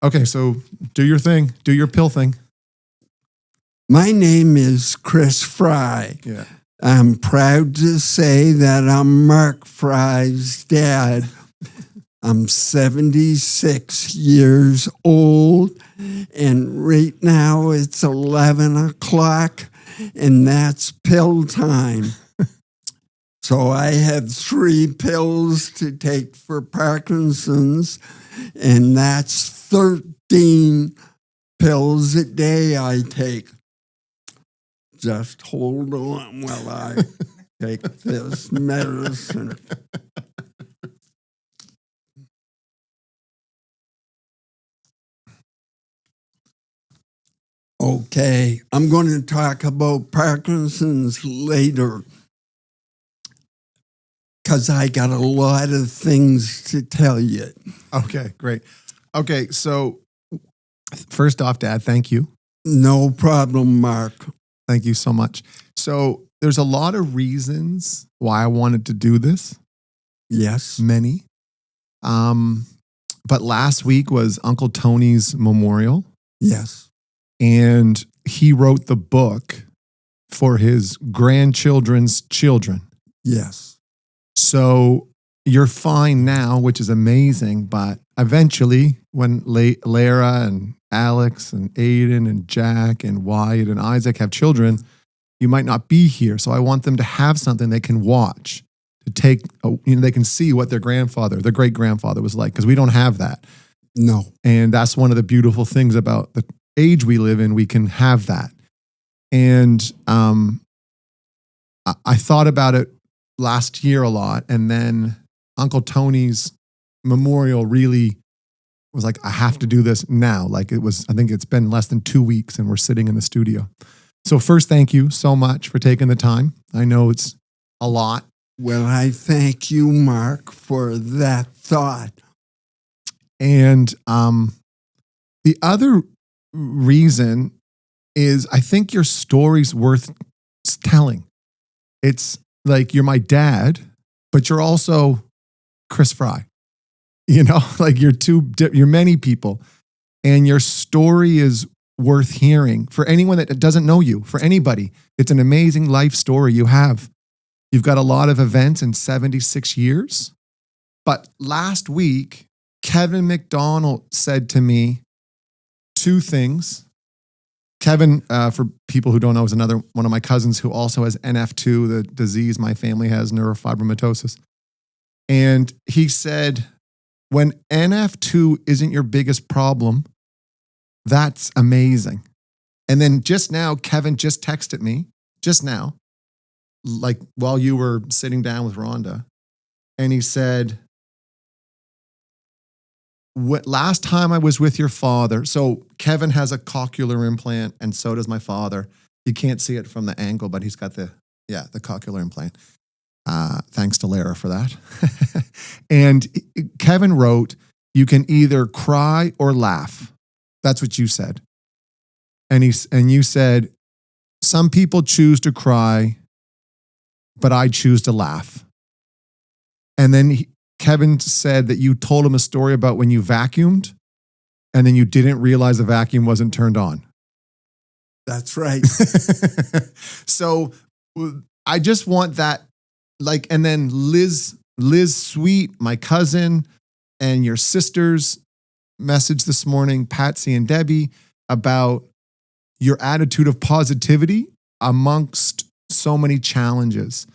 Okay, so do your thing. Do your pill thing. My name is Chris Fry. Yeah. I'm proud to say that I'm Mark Fry's dad. I'm 76 years old, and right now it's 11 o'clock, and that's pill time. So I have 3 pills to take for Parkinson's, and that's 13 pills a day I take. Just hold on while I take this medicine. Okay, I'm going to talk about Parkinson's later because I got a lot of things to tell you. Okay, great. Okay, so first off, Dad, thank you. No problem, Mark. Thank you so much. So there's a lot of reasons why I wanted to do this. Yes. Many. But last week was Uncle Tony's memorial. Yes. And he wrote the book for his grandchildren's children. Yes. So you're fine now, which is amazing. But eventually, when Lara and Alex and Aiden and Jack and Wyatt and Isaac have children, you might not be here. So I want them to have something they can watch, to take, they can see what their great grandfather was like, because we don't have that. No. And that's one of the beautiful things about the age we live in. We can have that. And I thought about it last year a lot. And then Uncle Tony's memorial really was like, I have to do this now. Like it was, I think it's been less than 2 weeks and we're sitting in the studio. So first, thank you so much for taking the time. I know it's a lot. Well, I thank you, Mark, for that thought. And the other reason is I think your story's worth telling. It's like you're my dad, but you're also Chris Fry. Like you're many people, and your story is worth hearing for anyone that doesn't know you, for anybody. It's an amazing life story you have. You've got a lot of events in 76 years. But last week, Kevin McDonald said to me 2 things. Kevin, for people who don't know, is another one of my cousins who also has NF2, the disease my family has, neurofibromatosis. And he said, when NF2 isn't your biggest problem, that's amazing. And then just now, Kevin just texted me, just now, like while you were sitting down with Rhonda, and he said, last time I was with your father, so Kevin has a cochlear implant, and so does my father. You can't see it from the angle, but he's got the cochlear implant. Thanks to Lara for that. And Kevin wrote, you can either cry or laugh. That's what you said. And you said, some people choose to cry, but I choose to laugh. And then Kevin said that you told him a story about when you vacuumed and then you didn't realize the vacuum wasn't turned on. That's right. So I just want that, and then Liz Sweet, my cousin, and your sister's message this morning, Patsy and Debbie, about your attitude of positivity amongst so many challenges.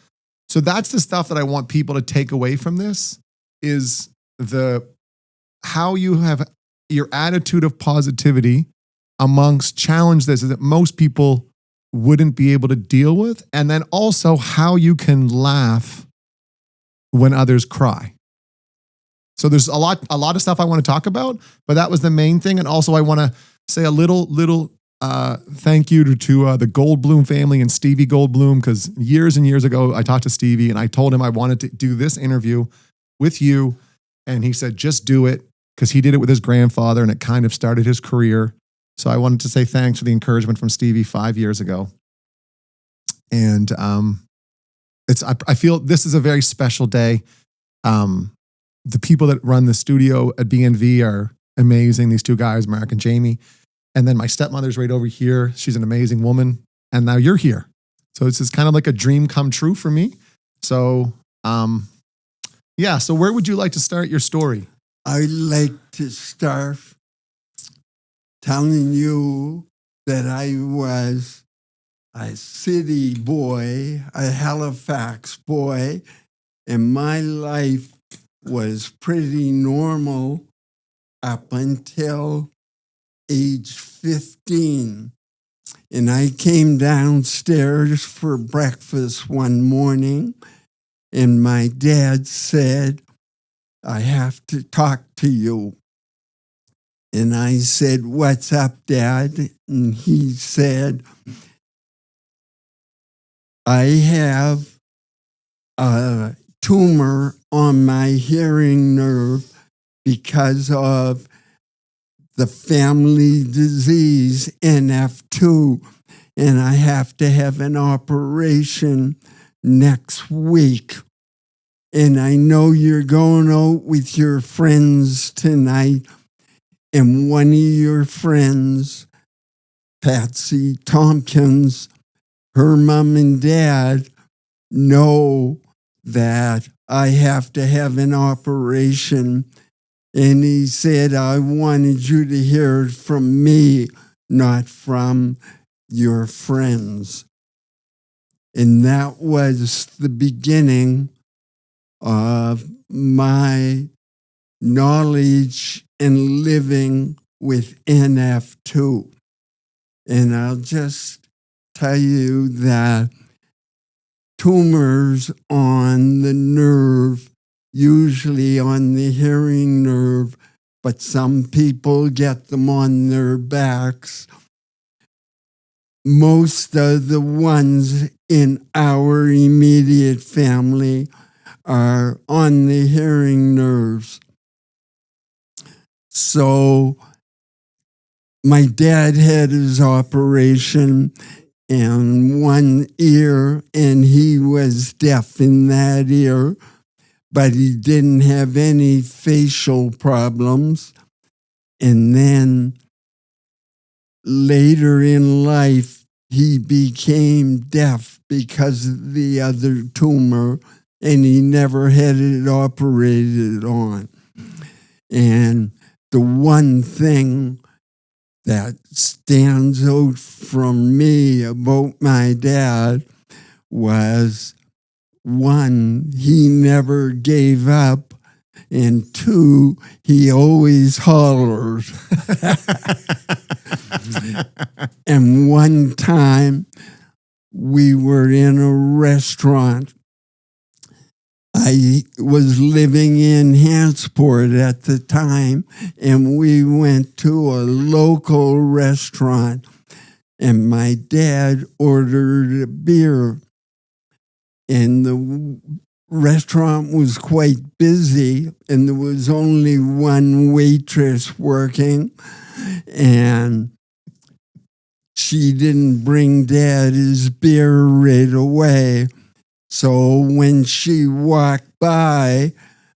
So that's the stuff that I want people to take away from this, is how you have your attitude of positivity amongst challenges that most people wouldn't be able to deal with. And then also how you can laugh when others cry. So there's a lot of stuff I want to talk about, but that was the main thing. And also I want to say a little thank you to the Goldblum family and Stevie Goldblum, because years and years ago, I talked to Stevie and I told him I wanted to do this interview with you. And he said, just do it, because he did it with his grandfather and it kind of started his career. So I wanted to say thanks for the encouragement from Stevie 5 years ago. And I feel this is a very special day. The people that run the studio at BNV are amazing. These two guys, Mark and Jamie. And then my stepmother's right over here. She's an amazing woman. And now you're here. So it's just kind of like a dream come true for me. So, yeah. So where would you like to start your story? I'd like to start telling you that I was a city boy, a Halifax boy, and my life was pretty normal up until age 15. And I came downstairs for breakfast one morning, and my dad said, "I have to talk to you." And I said, "What's up, Dad?" And he said, "I have a tumor on my hearing nerve because of the family disease NF2, and I have to have an operation next week. And I know you're going out with your friends tonight, and one of your friends, Patsy Tompkins, her mom and dad know that I have to have an operation." And he said, "I wanted you to hear it from me, not from your friends." And that was the beginning of my knowledge and living with NF2. And I'll just tell you that tumors on the nerve, usually on the hearing nerve, but some people get them on their backs. Most of the ones in our immediate family are on the hearing nerves. So my dad had his operation in one ear, and he was deaf in that ear, but he didn't have any facial problems. And then later in life, he became deaf because of the other tumor, and he never had it operated on. And the one thing that stands out from me about my dad was, one, he never gave up, and two, he always hollered. And one time we were in a restaurant. I was living in Hansport at the time, and we went to a local restaurant, and my dad ordered a beer, and the restaurant was quite busy, and there was only one waitress working, and she didn't bring Dad his beer right away. So when she walked by,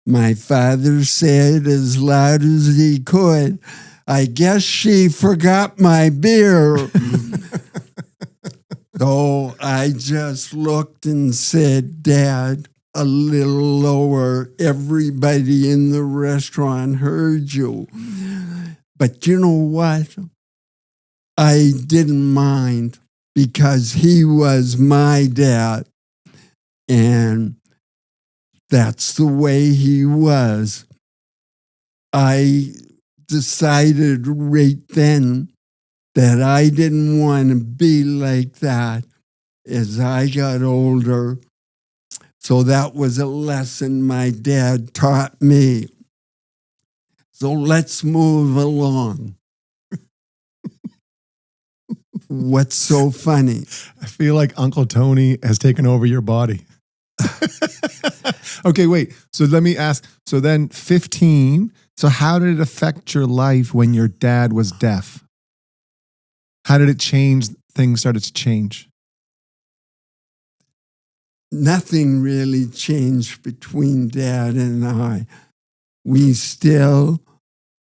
my father said as loud as he could, "I guess she forgot my beer." So I just looked and said, "Dad, a little lower. Everybody in the restaurant heard you." But you know what? I didn't mind, because he was my dad. And that's the way he was. I decided right then that I didn't want to be like that as I got older. So that was a lesson my dad taught me. So let's move along. What's so funny? I feel like Uncle Tony has taken over your body. Okay, wait. So let me ask. So then 15. So how did it affect your life when your dad was deaf? How did it change? Things started to change. Nothing really changed between Dad and I. We still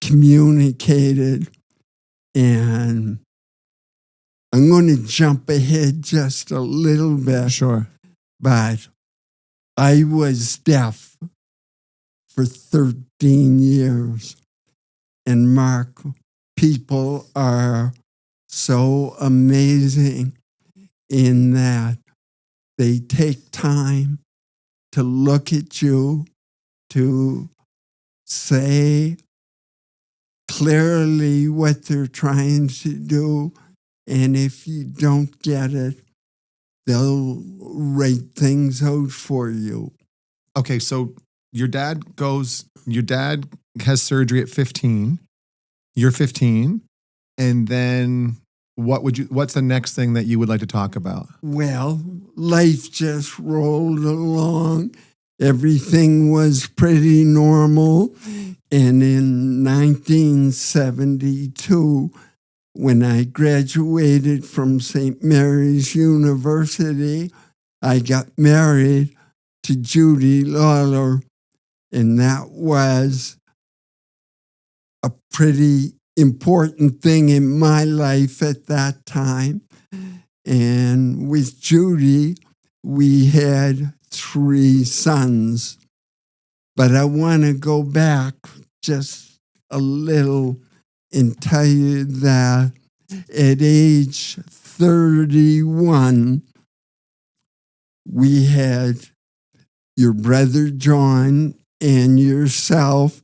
communicated. And I'm going to jump ahead just a little bit. Sure. But I was deaf for 13 years. And Mark, people are so amazing in that they take time to look at you, to say clearly what they're trying to do. And if you don't get it, they'll write things out for you. Okay, so your dad has surgery at 15. You're 15. And then what's the next thing that you would like to talk about? Well, life just rolled along. Everything was pretty normal. And in 1972, when I graduated from St. Mary's University, I got married to Judy Lawler, and that was a pretty important thing in my life at that time. And with Judy, we had 3 sons. But I want to go back just a little and tell you that at age 31, we had your brother John and yourself,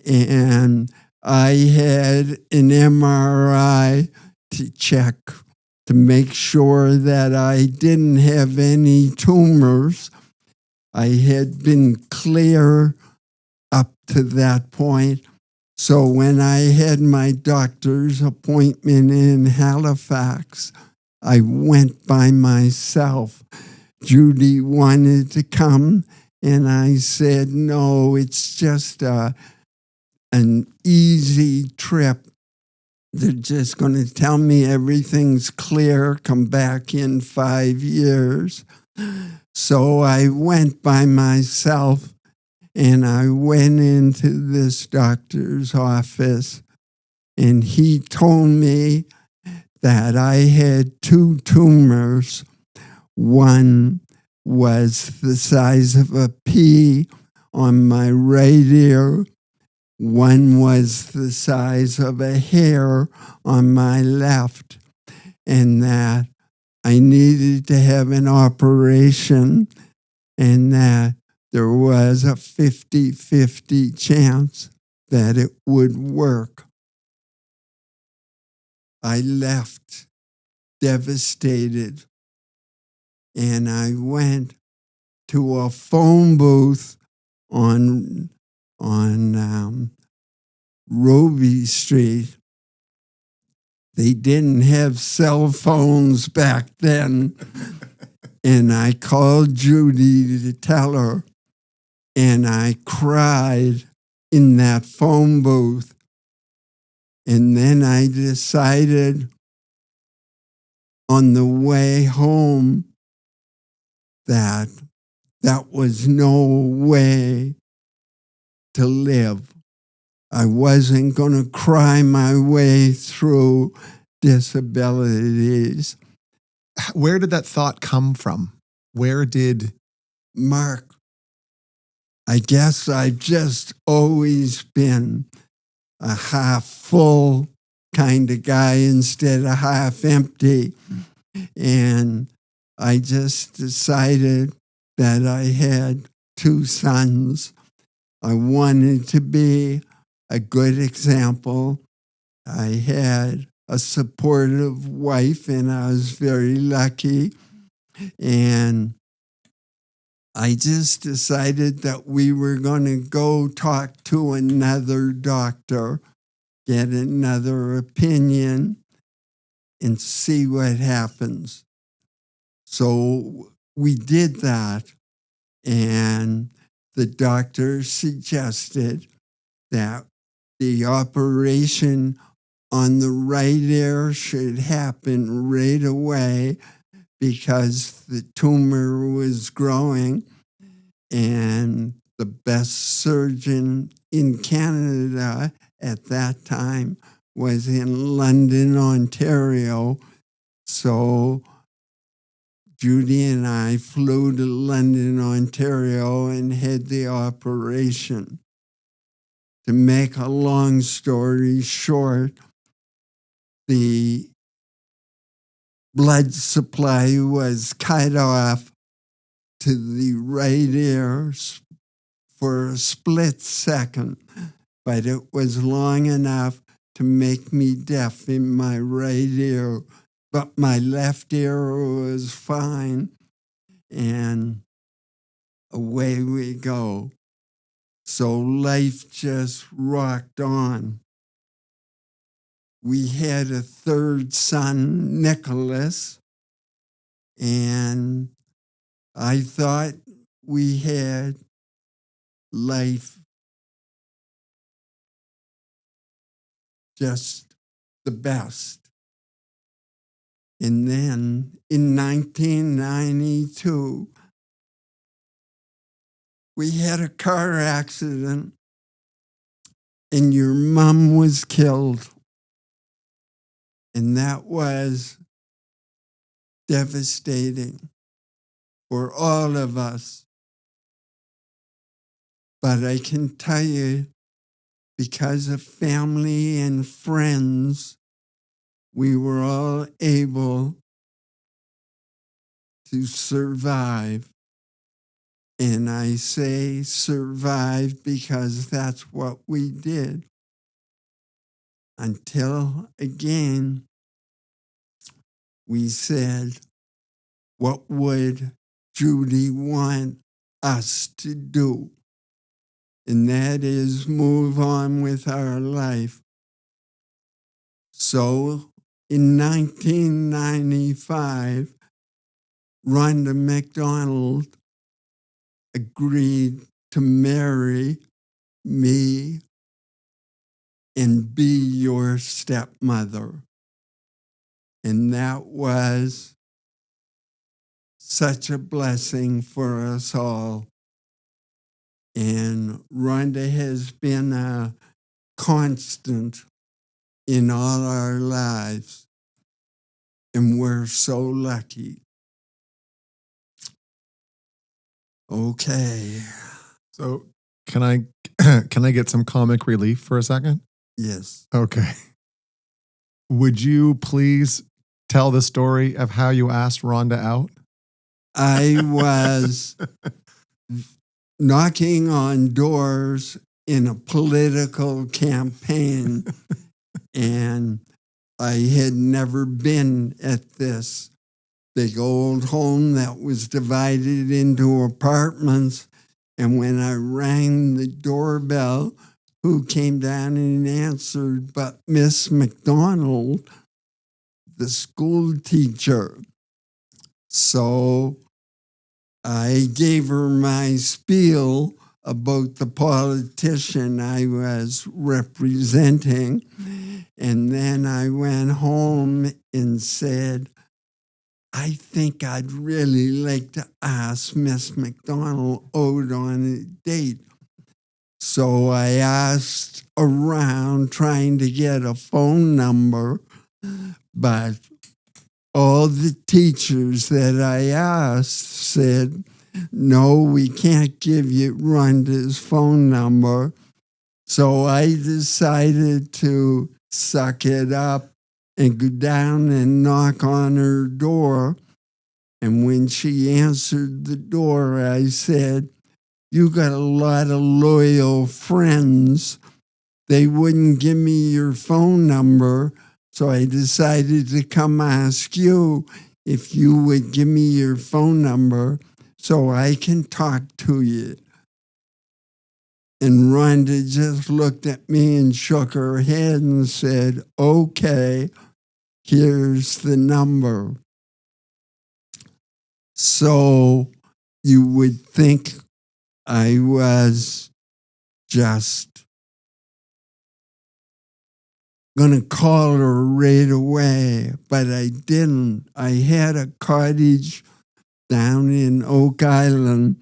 and I had an MRI to check to make sure that I didn't have any tumors. I had been clear up to that point. So when I had my doctor's appointment in Halifax, I went by myself. Judy wanted to come, and I said, no, it's just an easy trip. They're just going to tell me everything's clear, come back in 5 years. So I went by myself, and I went into this doctor's office, and he told me that I had 2 tumors. One was the size of a pea on my right ear. One was the size of a hair on my left, and that I needed to have an operation, and that there was a 50-50 chance that it would work. I left devastated, and I went to a phone booth on Robie Street. They didn't have cell phones back then. And I called Judy to tell her, and I cried in that phone booth. And then I decided on the way home that was no way to live. I wasn't going to cry my way through disabilities. Where did that thought come from? Mark, I guess I've just always been a half full kind of guy instead of half empty. And I just decided that I had 2 sons. I wanted to be a good example. I had a supportive wife, and I was very lucky. And I just decided that we were going to go talk to another doctor, get another opinion, and see what happens. So we did that, and the doctor suggested that the operation on the right ear should happen right away because the tumor was growing, and the best surgeon in Canada at that time was in London, Ontario. So Judy and I flew to London, Ontario, and had the operation. To make a long story short, the blood supply was cut off to the right ear for a split second, but it was long enough to make me deaf in my right ear. But my left ear was fine, and away we go. So life just rocked on. We had a third son, Nicholas, and I thought we had life just the best. And then in 1992, we had a car accident and your mom was killed. And that was devastating for all of us. But I can tell you, because of family and friends, we were all able to survive. And I say survive because that's what we did. Until again, we said, what would Judy want us to do? And that is move on with our life. So in 1995, Rhonda McDonald agreed to marry me and be your stepmother. And that was such a blessing for us all. And Rhonda has been a constant in all our lives. And we're so lucky. Okay. So can I get some comic relief for a second? Yes. Okay. Would you please tell the story of how you asked Rhonda out? I was knocking on doors in a political campaign, and I had never been at this big old home that was divided into apartments. And when I rang the doorbell, who came down and answered but Miss McDonald, the school teacher. So I gave her my spiel about the politician I was representing. And then I went home and said, I think I'd really like to ask Miss McDonald out on a date. So I asked around trying to get a phone number, but all the teachers that I asked said, no, we can't give you Rhonda's phone number. So I decided to suck it up and go down and knock on her door. And when she answered the door, I said, you got a lot of loyal friends. They wouldn't give me your phone number. So I decided to come ask you if you would give me your phone number so I can talk to you. And Rhonda just looked at me and shook her head and said, okay, here's the number. So you would think I was just going to call her right away, but I didn't. I had a cottage down in Oak Island,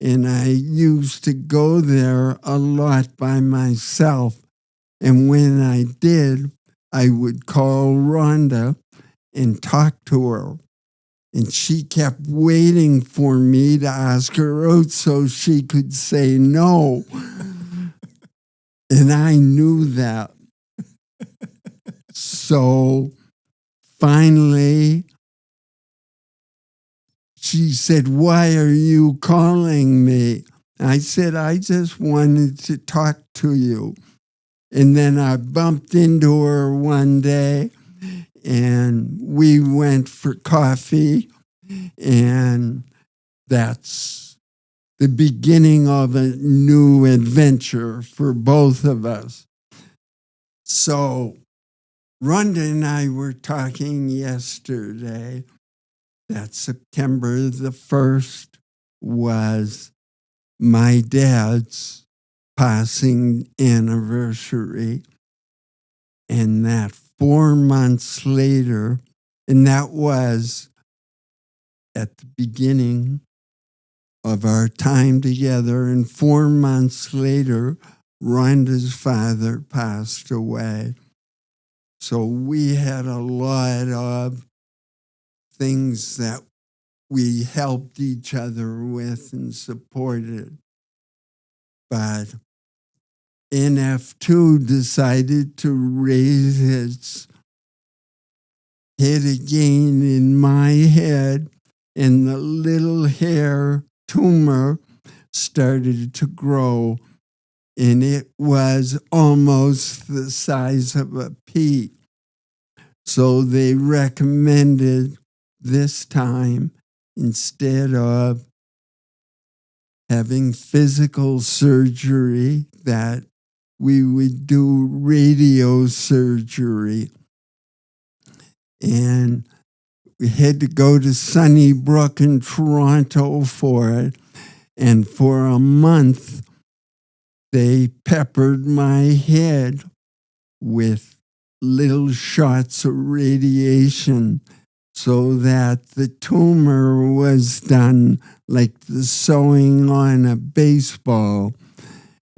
and I used to go there a lot by myself. And when I did, I would call Rhonda and talk to her. And she kept waiting for me to ask her out so she could say no. And I knew that. So finally, she said, "Why are you calling me?" I said, "I just wanted to talk to you." And then I bumped into her one day and we went for coffee. And that's the beginning of a new adventure for both of us. So Rhonda and I were talking yesterday that September the 1st was my dad's passing anniversary, and that 4 months later, and that was at the beginning of our time together, and 4 months later, Rhonda's father passed away. So we had a lot of things that we helped each other with and supported. But NF2 decided to raise its head again in my head, and the little hair tumor started to grow, and it was almost the size of a pea. So they recommended this time, instead of having physical surgery, that we would do radiosurgery. And we had to go to Sunnybrook in Toronto for it. And for a month, they peppered my head with little shots of radiation so that the tumor was done like the sewing on a baseball.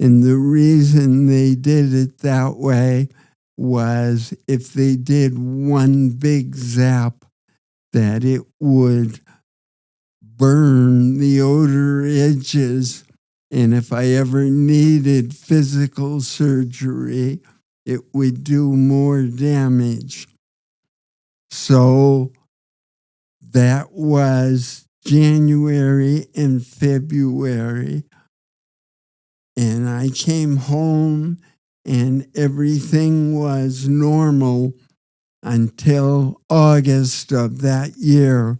And the reason they did it that way was if they did one big zap, that it would burn the outer edges. And if I ever needed physical surgery, it would do more damage. So that was January and February. And I came home and everything was normal until August of that year.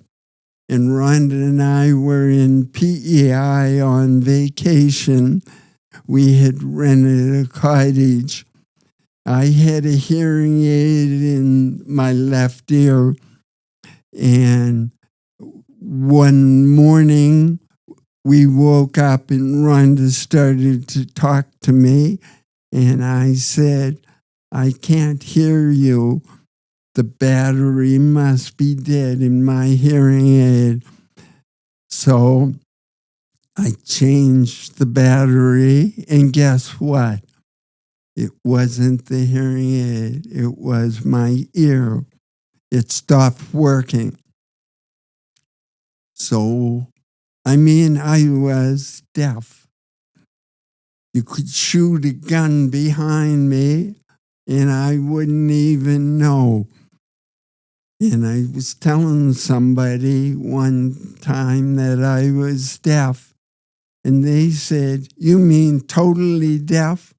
And Rhonda and I were in PEI on vacation. We had rented a cottage. I had a hearing aid in my left ear. And one morning, we woke up and Rhonda started to talk to me. And I said, "I can't hear you. The battery must be dead in my hearing aid." So I changed the battery, and guess what? It wasn't the hearing aid. It was my ear. It stopped working. So, I was deaf. You could shoot a gun behind me, and I wouldn't even know. And I was telling somebody one time that I was deaf, and they said, "You mean totally deaf?"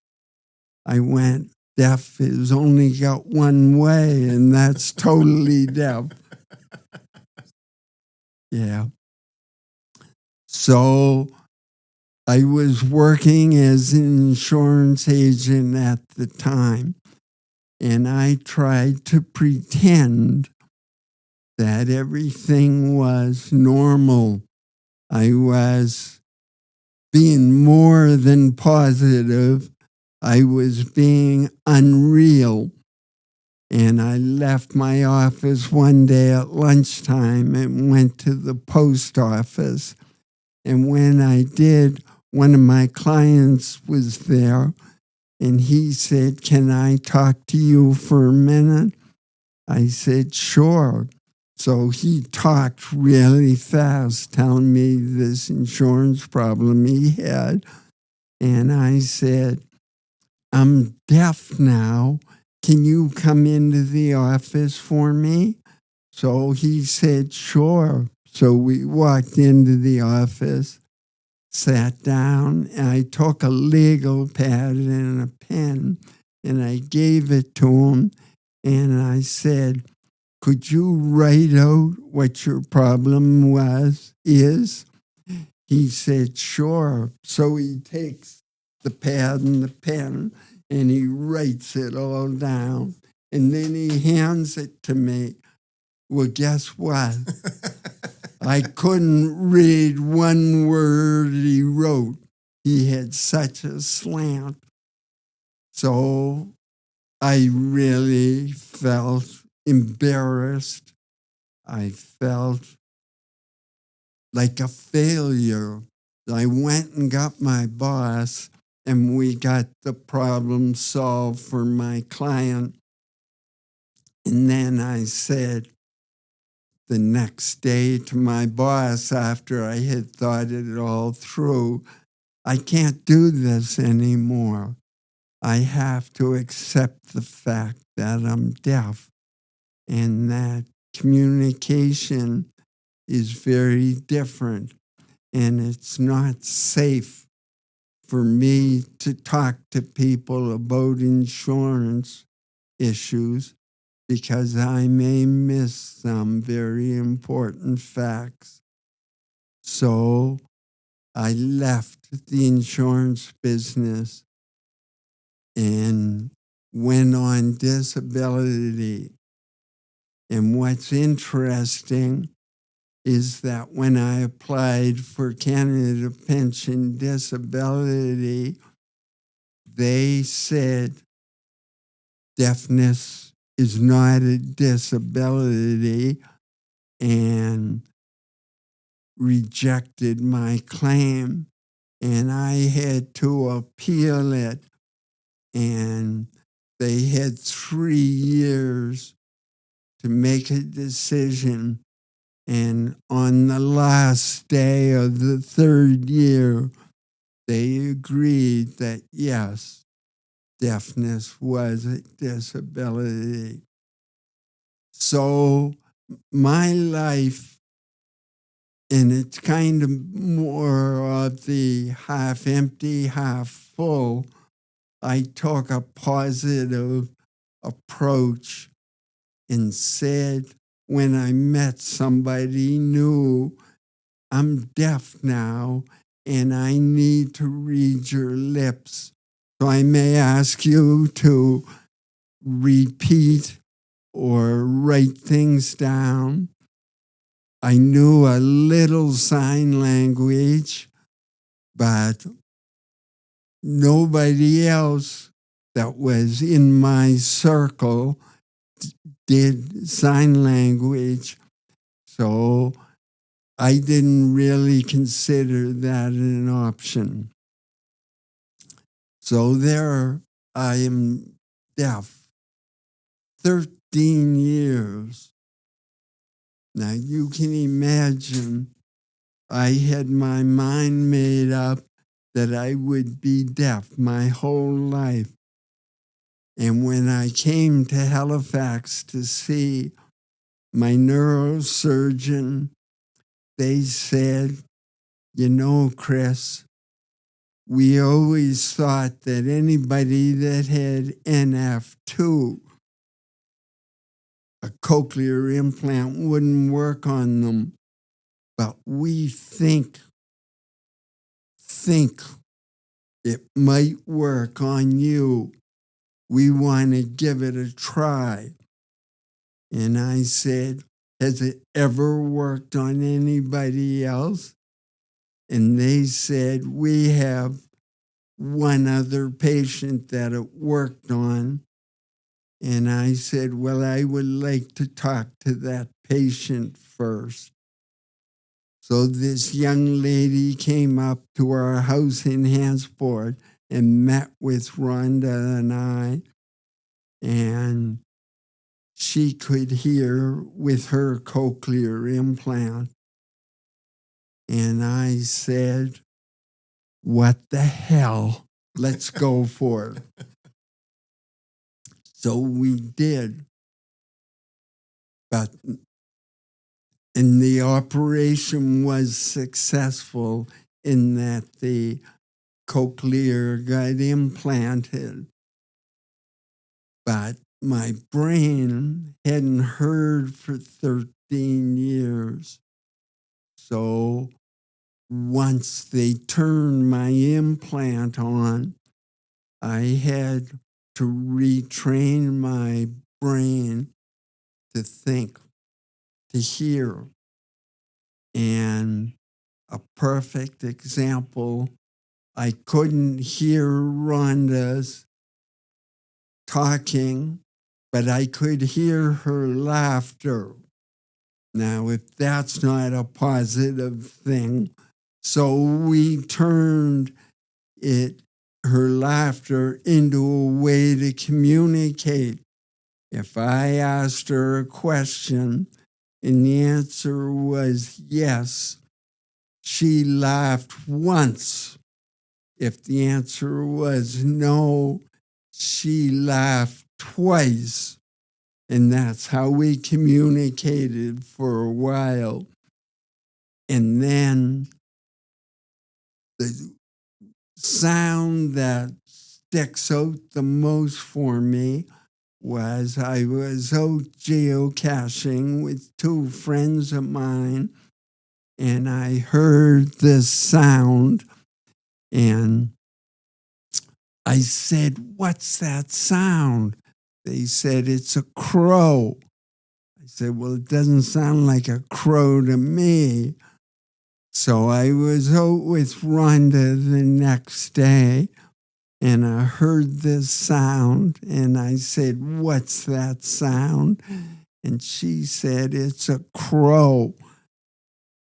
I went, "Deaf has only got one way, and that's totally deaf." Yeah. So I was working as an insurance agent at the time, and I tried to pretend that everything was normal. I was being more than positive. I was being unreal. And I left my office one day at lunchtime and went to the post office. And when I did, one of my clients was there, And he said, "Can I talk to you for a minute?" I said, "Sure." So he talked really fast, telling me this insurance problem he had. And I said, "I'm deaf now. Can you come into the office for me?" So he said, "Sure." So we walked into the office, sat down, and I took a legal pad and a pen, and I gave it to him, and I said, "Could you write out what your problem is?" He said, "Sure." So he takes the pad and the pen, and he writes it all down, and then he hands it to me. Well, guess what? I couldn't read one word he wrote. He had such a slant. So I really felt embarrassed. I felt like a failure. I went and got my boss, and we got the problem solved for my client. And then I said the next day to my boss, after I had thought it all through, "I can't do this anymore. I have to accept the fact that I'm deaf and that communication is very different, and it's not safe for me to talk to people about insurance issues because I may miss some very important facts." So I left the insurance business and went on disability. And what's interesting is that when I applied for Canada Pension Disability, they said deafness is not a disability and rejected my claim. And I had to appeal it. And they had 3 years to make a decision. And on the last day of the 3rd year, they agreed that yes, deafness was a disability. So my life, and it's kind of more of the half empty, half full, I took a positive approach and said, when I met somebody new, "I'm deaf now and I need to read your lips. So I may ask you to repeat or write things down." I knew a little sign language, but nobody else that was in my circle did sign language. So I didn't really consider that an option. So there I am, deaf 13 years. Now you can imagine I had my mind made up that I would be deaf my whole life. And when I came to Halifax to see my neurosurgeon, they said, "You know, Chris, we always thought that anybody that had NF2, a cochlear implant, wouldn't work on them. But we think it might work on you. We want to give it a try." And I said, "Has it ever worked on anybody else?" And they said, "We have one other patient that it worked on." And I said, "Well, I would like to talk to that patient first." So this young lady came up to our house in Hansport and met with Rhonda and I, and she could hear with her cochlear implant. And I said, what the hell? Let's go for it. So we did. And the operation was successful in that the cochlear got implanted. But my brain hadn't heard for 13 years. So once they turned my implant on, I had to retrain my brain to think, to hear. And a perfect example, I couldn't hear Rhonda's talking, but I could hear her laughter. Now, if that's not a positive thing, so we turned her laughter into a way to communicate. If I asked her a question and the answer was yes, she laughed once. If the answer was no, she laughed twice. And that's how we communicated for a while. And then the sound that sticks out the most for me was I was out geocaching with two friends of mine, and I heard this sound, and I said, what's that sound? They said, it's a crow. I said, well, it doesn't sound like a crow to me. So I was out with Rhonda the next day, and I heard this sound, and I said, what's that sound? And she said, it's a crow. I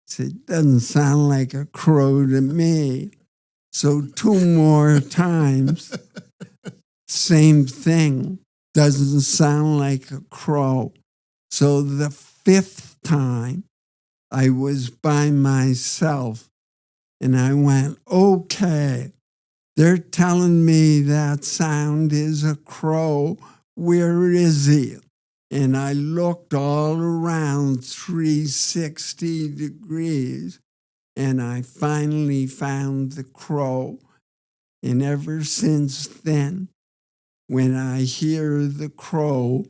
said, it doesn't sound like a crow to me. So 2 more times, same thing, doesn't sound like a crow. So the 5th time, I was by myself, and I went, okay, they're telling me that sound is a crow. Where is he? And I looked all around 360 degrees, and I finally found the crow. And ever since then, when I hear the crow,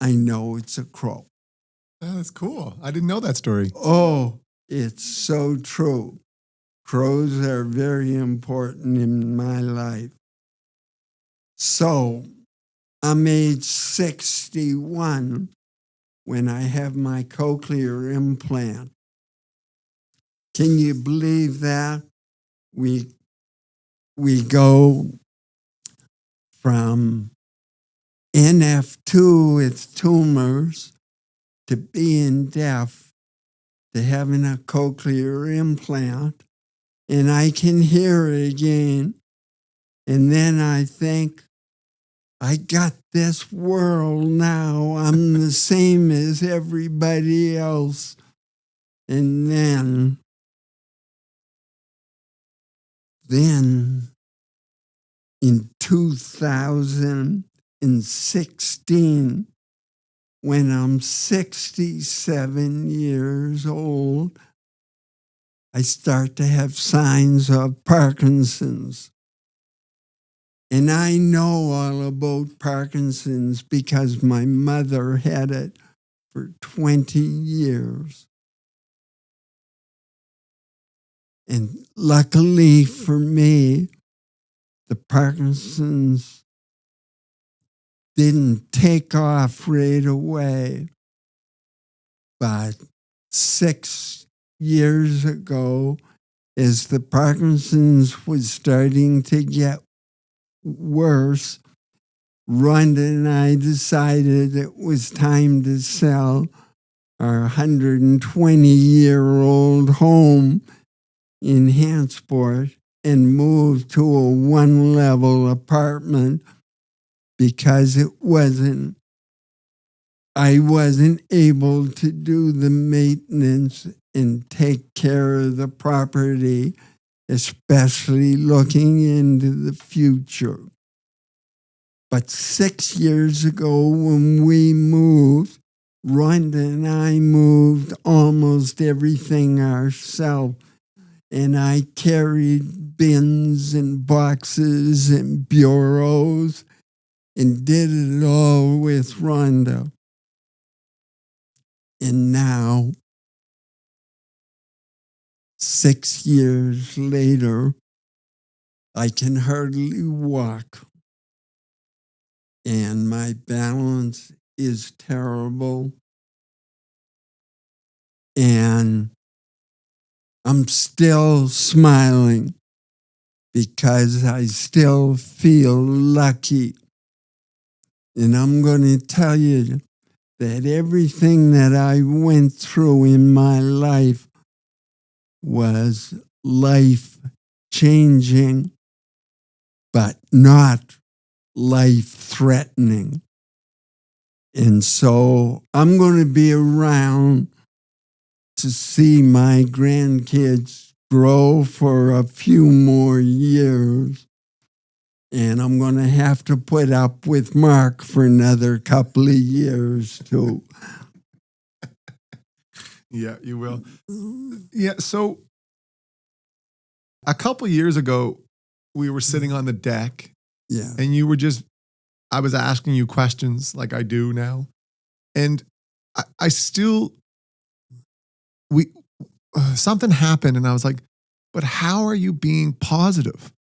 I know it's a crow. Oh, that's cool. I didn't know that story. Oh, it's so true. Crows are very important in my life. So I'm age 61 when I have my cochlear implant. Can you believe that? We go from NF2 with tumors to being deaf to having a cochlear implant, and I can hear it again. And then I think, I got this world now. I'm the same as everybody else. And then in 2016, when I'm 67 years old, I start to have signs of Parkinson's. And I know all about Parkinson's because my mother had it for 20 years. And luckily for me, the Parkinson's didn't take off right away. But 6 years ago, as the Parkinson's was starting to get worse, Rhonda and I decided it was time to sell our 120-year-old home in Hansport and moved to a one-level apartment because I wasn't able to do the maintenance and take care of the property, especially looking into the future. But 6 years ago when we moved, Rhonda and I moved almost everything ourselves. And I carried bins and boxes and bureaus and did it all with Rhonda. And now, 6 years later, I can hardly walk. And my balance is terrible. And I'm still smiling because I still feel lucky. And I'm going to tell you that everything that I went through in my life was life-changing, but not life-threatening. And so I'm going to be around to see my grandkids grow for a few more years. And I'm going to have to put up with Mark for another couple of years too. Yeah, you will. Yeah, so a couple years ago, we were sitting on the deck. Yeah. And I was asking you questions like I do now. And something happened and I was like, but how are you being positive?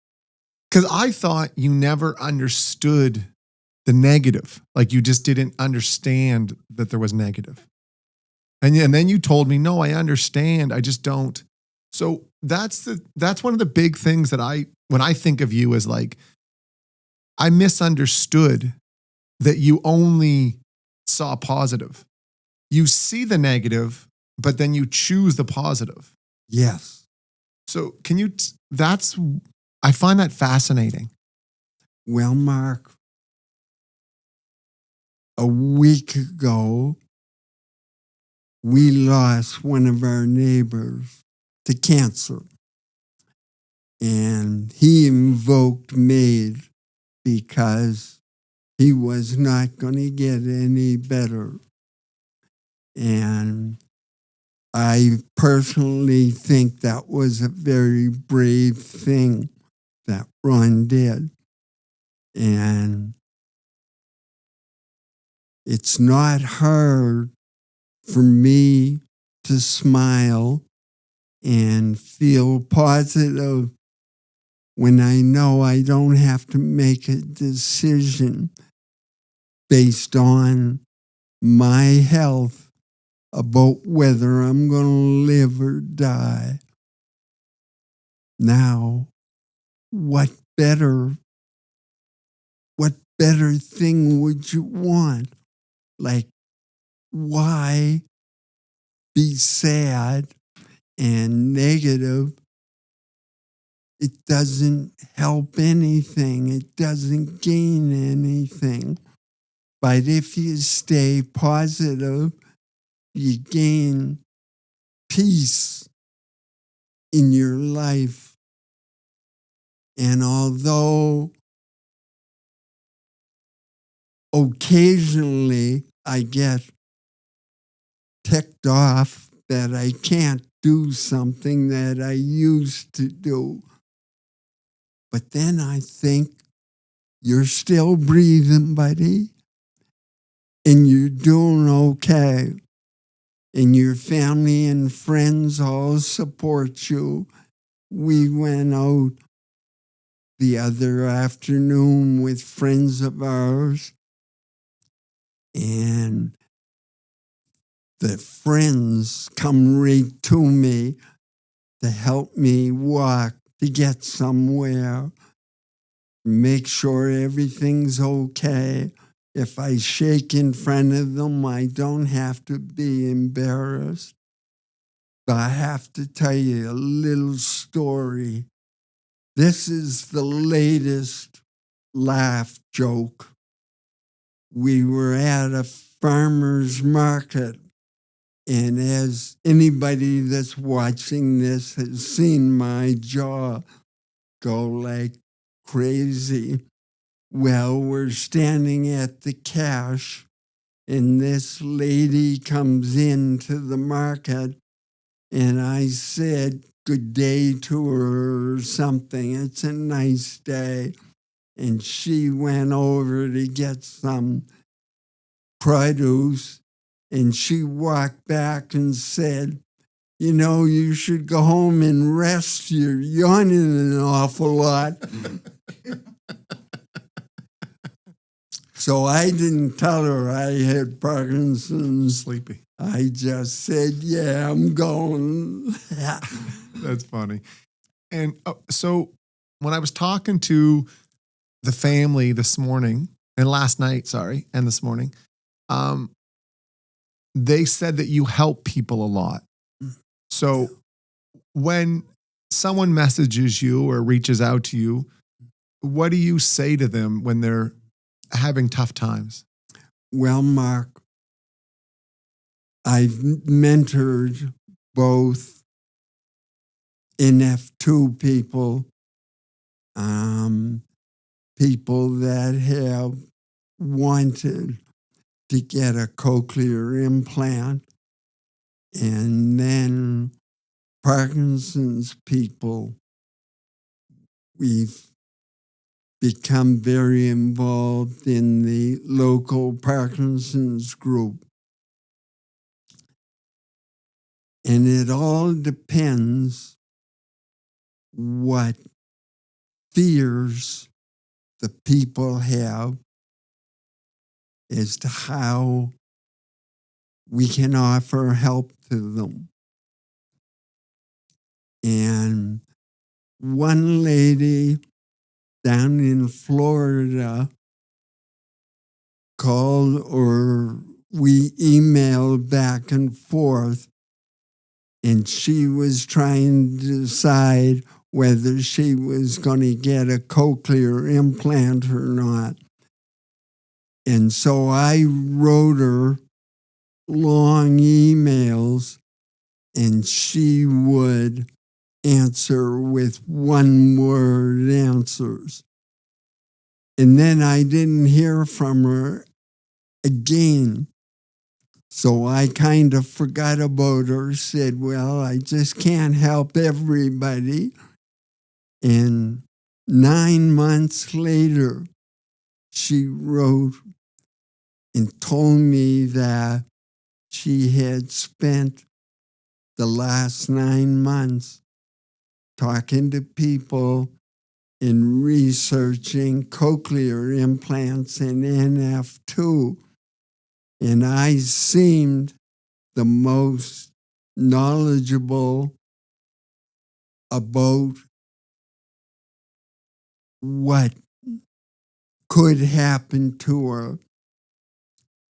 Because I thought you never understood the negative. Like you just didn't understand that there was negative. And then you told me, no, I understand. I just don't. So that's one of the big things that when I think of you as like, I misunderstood that you only saw positive. You see the negative, but then you choose the positive. Yes. So I find that fascinating. Well, Mark, a week ago, we lost one of our neighbors to cancer. And he invoked MAID because he was not going to get any better. And I personally think that was a very brave thing that Ron did. And it's not hard for me to smile and feel positive when I know I don't have to make a decision based on my health about whether I'm going to live or die. Now, what better thing would you want? Like, why be sad and negative? It doesn't help anything. It doesn't gain anything. But if you stay positive, you gain peace in your life. And although occasionally I get ticked off that I can't do something that I used to do, but then I think, you're still breathing, buddy, and you're doing okay. And your family and friends all support you. We went out the other afternoon with friends of ours, and the friends come right to me to help me walk, to get somewhere, make sure everything's okay. If I shake in front of them, I don't have to be embarrassed. But I have to tell you a little story This is the latest laugh joke. We were at a farmer's market, and as anybody that's watching this has seen my jaw go like crazy. Well, we're standing at the cash, and this lady comes into the market, and I said good day to her or something. It's a nice day. And she went over to get some produce, and she walked back and said, you know, you should go home and rest. You're yawning an awful lot. So I didn't tell her I had Parkinson's. Sleepy. I just said, yeah, I'm going. That's funny. And so when I was talking to the family this morning, and last night, and this morning, they said that you help people a lot. So when someone messages you or reaches out to you, what do you say to them when they're having tough times? Well, Mark, I've mentored both NF2 people, people that have wanted to get a cochlear implant, and then Parkinson's people. We've become very involved in the local Parkinson's group. And it all depends what fears the people have as to how we can offer help to them. And one lady down in Florida called, or we emailed back and forth, and she was trying to decide whether she was going to get a cochlear implant or not. And so I wrote her long emails, and she would answer with one-word answers. And then I didn't hear from her again. So I kind of forgot about her, said, well, I just can't help everybody. And 9 months later, she wrote and told me that she had spent the last 9 months talking to people and researching cochlear implants and NF2. And I seemed the most knowledgeable about what could happen to her,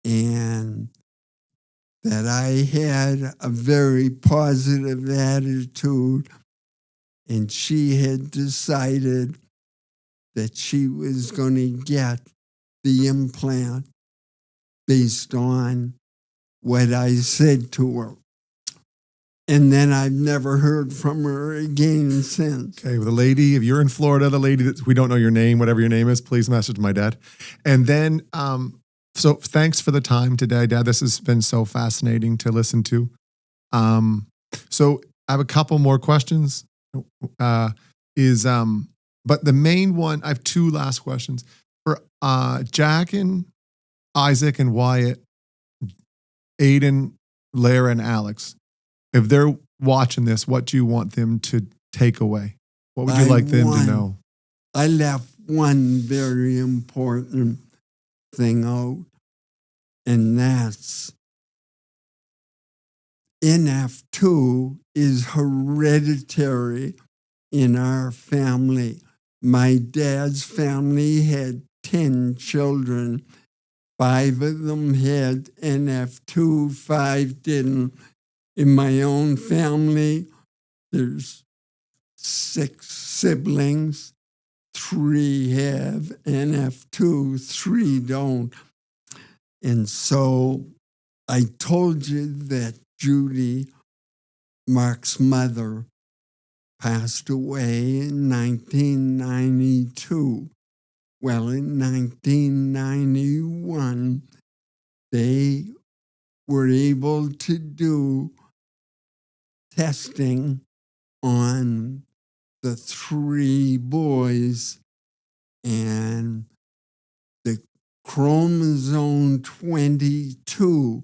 and that I had a very positive attitude, and she had decided that she was going to get the implant based on what I said to her. And then I've never heard from her again since. Okay, well, the lady, if you're in Florida, the lady that we don't know your name, whatever your name is, please message my dad. And then, so thanks for the time today, Dad. This has been so fascinating to listen to. So I have a couple more questions. But the main one, I have two last questions for Jack and Isaac and Wyatt, Aiden, Lara, and Alex. If they're watching this, what do you want them to take away? What would you like them to know? I left one very important thing out, and that's NF2 is hereditary in our family. My dad's family had 10 children. 5 of them had NF2, 5 didn't. In my own family, there's 6 siblings. 3 have NF2, 3 don't. And so I told you that Judy, Mark's mother, passed away in 1992. Well, in 1991, they were able to do testing on the 3 boys, and the chromosome 22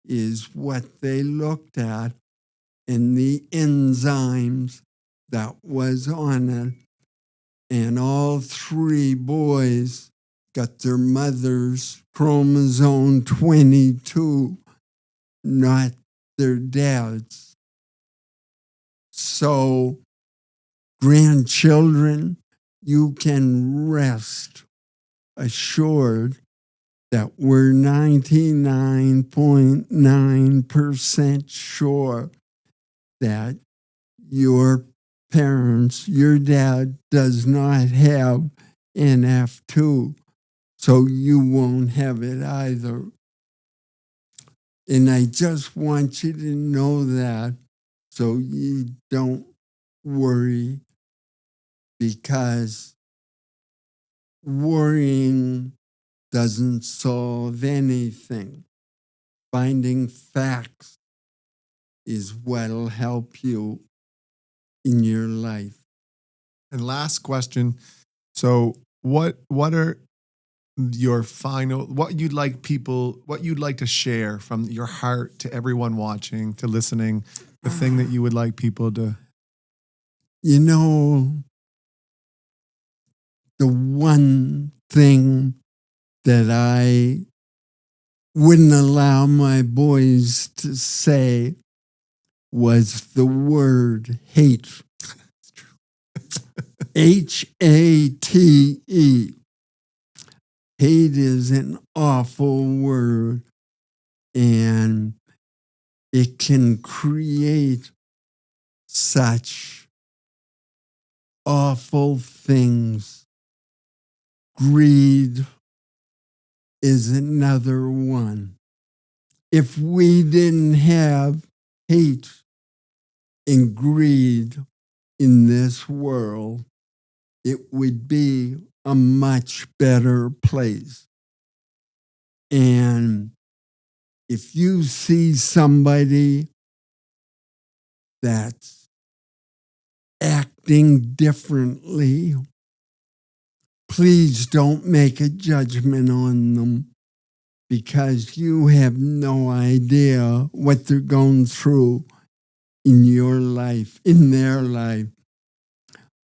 is what they looked at, and the enzymes that was on it. And all 3 boys got their mother's chromosome 22, not their dad's. So, grandchildren, you can rest assured that we're 99.9% sure that your parents, your dad does not have NF2, so you won't have it either. And I just want you to know that so you don't worry, because worrying doesn't solve anything. Finding facts is what'll help you in your life. And last question. So what are your final, what you'd like to share from your heart to everyone watching, to listening, the thing that you would like people to... You know, the one thing that I wouldn't allow my boys to say was the word hate. It's true. Hate. Hate is an awful word, and it can create such awful things. Greed is another one. If we didn't have hate and greed in this world, it would be a much better place. And if you see somebody that's acting differently, please don't make a judgment on them, because you have no idea what they're going through in your life, in their life.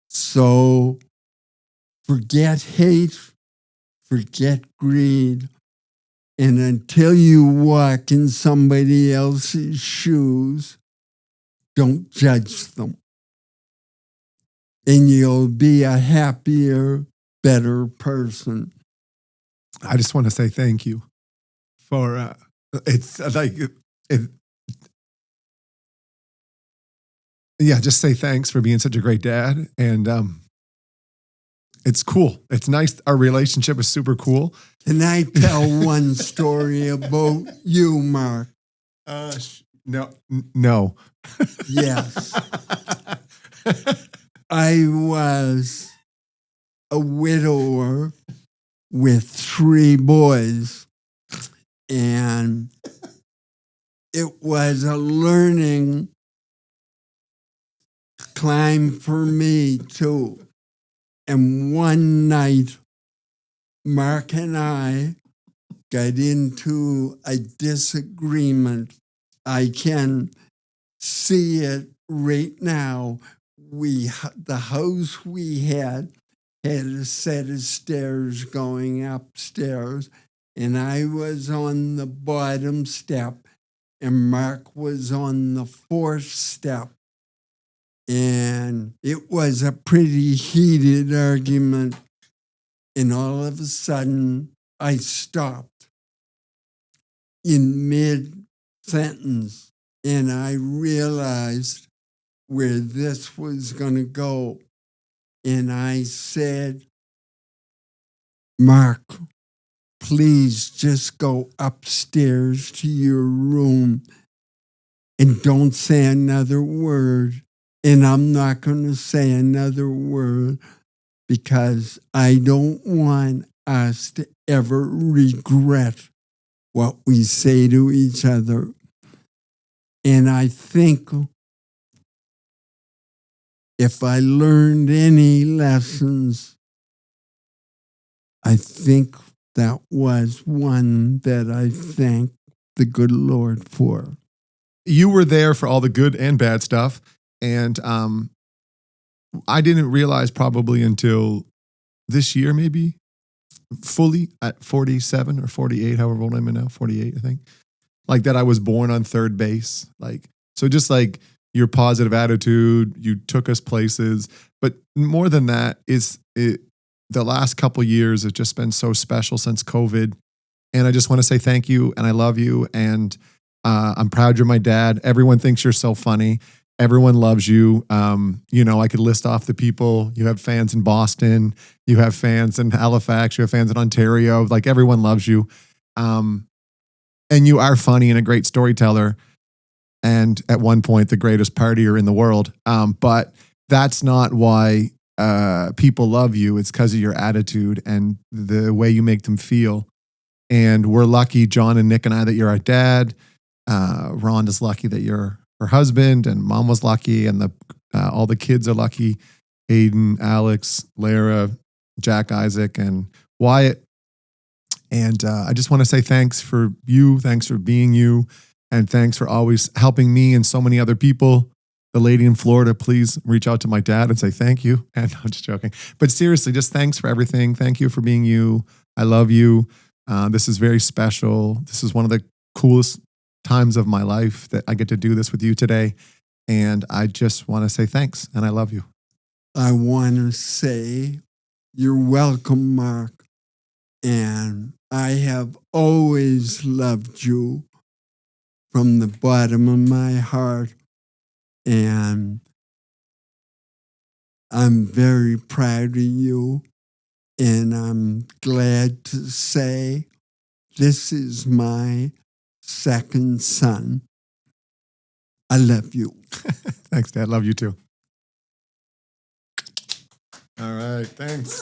So forget hate, forget greed, and until you walk in somebody else's shoes, don't judge them. And you'll be a happier, better person. I just want to say thank you for, it's like, just say thanks for being such a great dad. And it's cool. It's nice. Our relationship is super cool. Can I tell one story about you, Mark? No. Yes. I was a widower with 3 boys, and it was a learning climb for me too. And one night, Mark and I got into a disagreement. I can see it right now. The house we had a set of stairs going upstairs, and I was on the bottom step, and Mark was on the 4th step. And it was a pretty heated argument. And all of a sudden, I stopped in mid-sentence, and I realized where this was going to go. And I said, Mark, please just go upstairs to your room and don't say another word. And I'm not going to say another word because I don't want us to ever regret what we say to each other. And I think if I learned any lessons, I think that was one that I thank the good Lord for. You were there for all the good and bad stuff. And I didn't realize probably until this year, maybe fully at 47 or 48, however old I am now, 48, I think, like that I was born on third base. Like, so just like your positive attitude, you took us places, but more than that is the last couple years have just been so special since COVID. And I just want to say thank you. And I love you. And I'm proud you're my dad. Everyone thinks you're so funny. Everyone loves you. I could list off the people. You have fans in Boston. You have fans in Halifax. You have fans in Ontario. Like everyone loves you. And you are funny and a great storyteller. And at one point, the greatest partier in the world. But that's not why people love you. It's because of your attitude and the way you make them feel. And we're lucky, John and Nick and I, that you're our dad. Rhonda's lucky that you're her husband, and Mom was lucky, and all the kids are lucky. Aiden, Alex, Lara, Jack, Isaac, and Wyatt. And I just want to say thanks for you. Thanks for being you. And thanks for always helping me and so many other people. The lady in Florida, please reach out to my dad and say thank you. And I'm just joking. But seriously, just thanks for everything. Thank you for being you. I love you. This is very special. This is one of the coolest times of my life that I get to do this with you today. And I just want to say thanks. And I love you. I want to say you're welcome, Mark. And I have always loved you from the bottom of my heart. And I'm very proud of you. And I'm glad to say this is my second son. I love you. Thanks, Dad. Love you too. All right. Thanks.